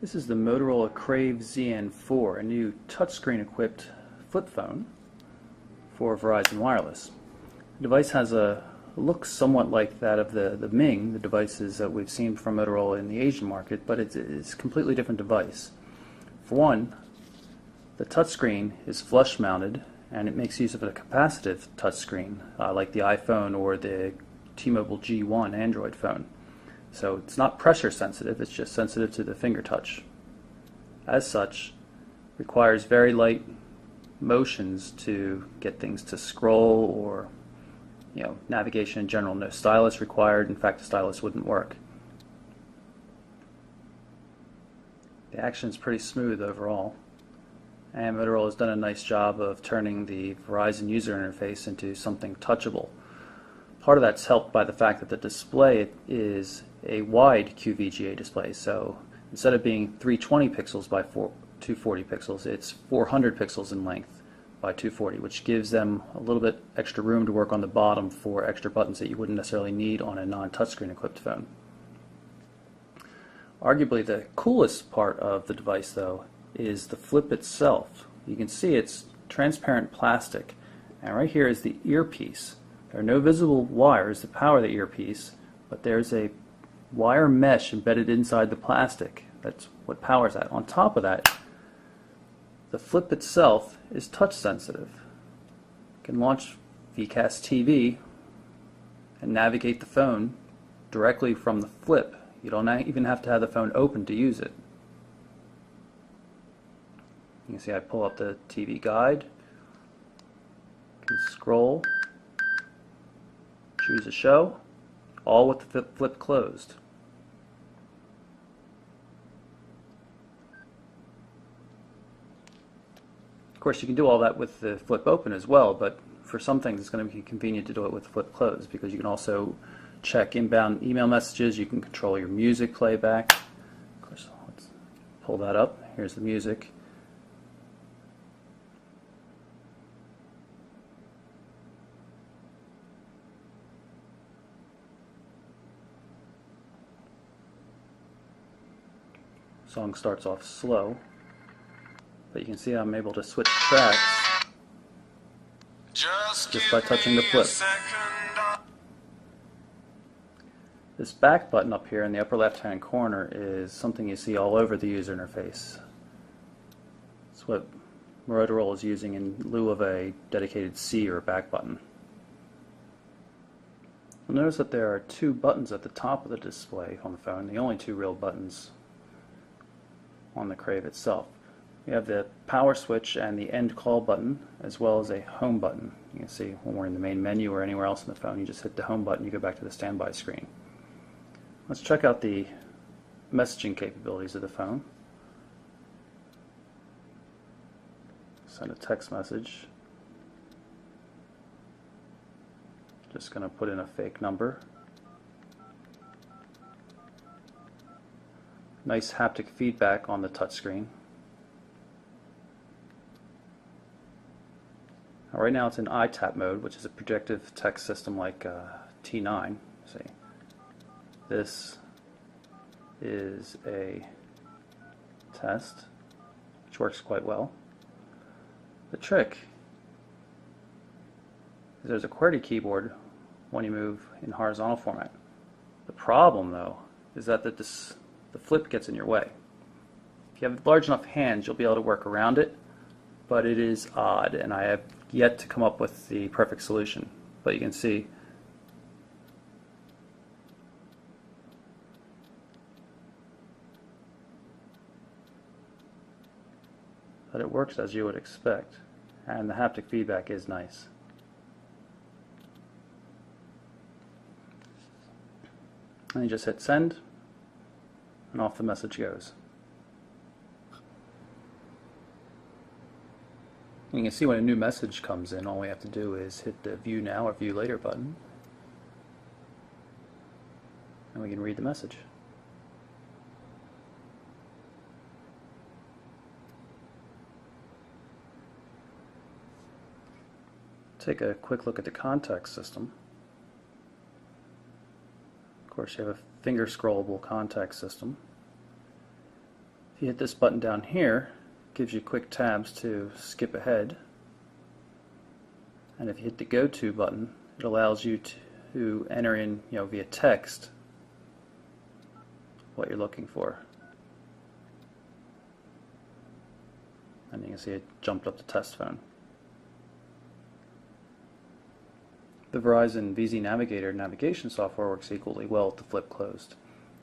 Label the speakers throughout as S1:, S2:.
S1: This is the Motorola Crave ZN4, a new touchscreen equipped flip phone for Verizon Wireless. The device has a look somewhat like that of the Ming, the devices that we've seen from Motorola in the Asian market, but it's a completely different device. For one, the touchscreen is flush mounted and it makes use of a capacitive touchscreen like the iPhone or the T-Mobile G1 Android phone. So it's not pressure sensitive, it's just sensitive to the finger touch. As such, requires very light motions to get things to scroll or navigation in general. No stylus required. In fact, the stylus wouldn't work. The action is pretty smooth overall, and Motorola has done a nice job of turning the Verizon user interface into something touchable. Part of that's helped by the fact that the display is a wide QVGA display, so instead of being 320 pixels by 240 pixels, it's 400 pixels in length by 240, which gives them a little bit extra room to work on the bottom for extra buttons that you wouldn't necessarily need on a non-touchscreen equipped phone. Arguably the coolest part of the device, though, is the flip itself. You can see it's transparent plastic, and right here is the earpiece. There are no visible wires to power the earpiece, but there's a wire mesh embedded inside the plastic. That's what powers that. On top of that, the flip itself is touch sensitive. You can launch VCast TV and navigate the phone directly from the flip. You don't even have to have the phone open to use it. You can see I pull up the TV guide, you can scroll, choose a show, all with the flip closed. Of course, you can do all that with the flip open as well, but for some things it's going to be convenient to do it with the flip closed, because you can also check inbound email messages, you can control your music playback. Of course, let's pull that up. Here's the music. Song starts off slow, but you can see I'm able to switch tracks just by touching the flip. This back button up here in the upper left hand corner is something you see all over the user interface. It's what Motorola is using in lieu of a dedicated C or back button. You'll notice that there are two buttons at the top of the display on the phone, the only two real buttons on the Crave itself. We have the power switch and the end call button, as well as a home button. You can see when we're in the main menu or anywhere else on the phone, you just hit the home button, you go back to the standby screen. Let's check out the messaging capabilities of the phone. Send a text message. Just going to put in a fake number. Nice haptic feedback on the touchscreen. Right now it's in iTap mode, which is a projective text system like T9. See, this is a test, which works quite well. The trick is there's a QWERTY keyboard when you move in horizontal format. The problem, though, is that the flip gets in your way. If you have large enough hands, you'll be able to work around it, but it is odd, and I have yet to come up with the perfect solution. But you can see that it works as you would expect, and the haptic feedback is nice. And you just hit send, and off the message goes. You can see when a new message comes in, all we have to do is hit the View Now or View Later button, and we can read the message. Take a quick look at the contact system. Of course, you have a finger scrollable contact system. If you hit this button down here, it gives you quick tabs to skip ahead. And if you hit the Go To button, it allows you to enter in, via text what you're looking for. And you can see it jumped up to test phone. The Verizon VZ Navigator navigation software works equally well with the flip closed,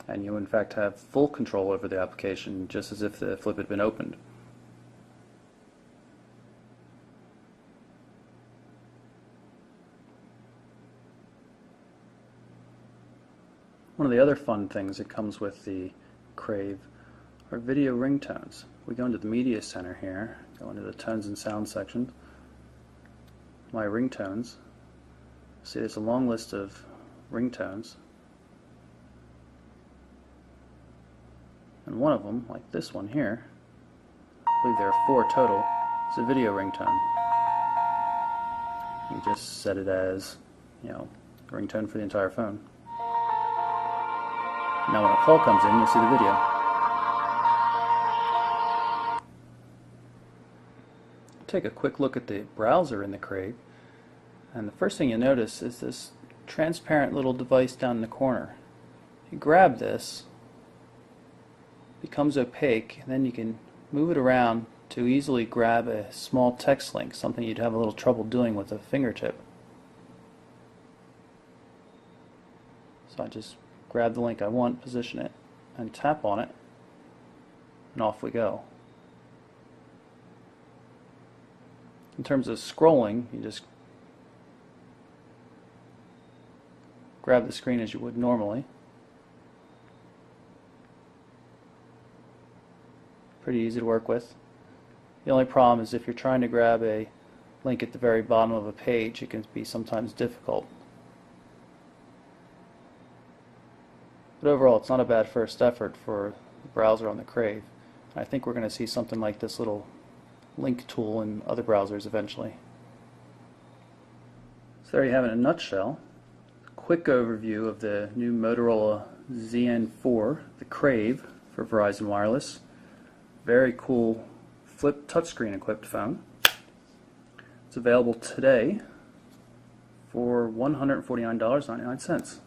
S1: and you in fact have full control over the application just as if the flip had been opened. One of the other fun things that comes with the Crave are video ringtones. We go into the Media Center here, go into the Tones and Sound section, My Ringtones. See, there's a long list of ringtones, and one of them, like this one here, I believe there are 4 total, is a video ringtone. You just set it as, ringtone for the entire phone. Now when a call comes in, you'll see the video. Take a quick look at the browser in the Crave, and the first thing you notice is this transparent little device down in the corner. If you grab this, it becomes opaque, and then you can move it around to easily grab a small text link, something you'd have a little trouble doing with a fingertip. So I just grab the link I want, position it, and tap on it, and off we go. In terms of scrolling, you just grab the screen as you would normally. Pretty easy to work with. The only problem is if you're trying to grab a link at the very bottom of a page, it can be sometimes difficult. But overall, it's not a bad first effort for the browser on the Crave. I think we're going to see something like this little link tool in other browsers eventually. So there you have it in a nutshell. Quick overview of the new Motorola ZN4, the Crave for Verizon Wireless. Very cool flip touchscreen equipped phone. It's available today for $149.99.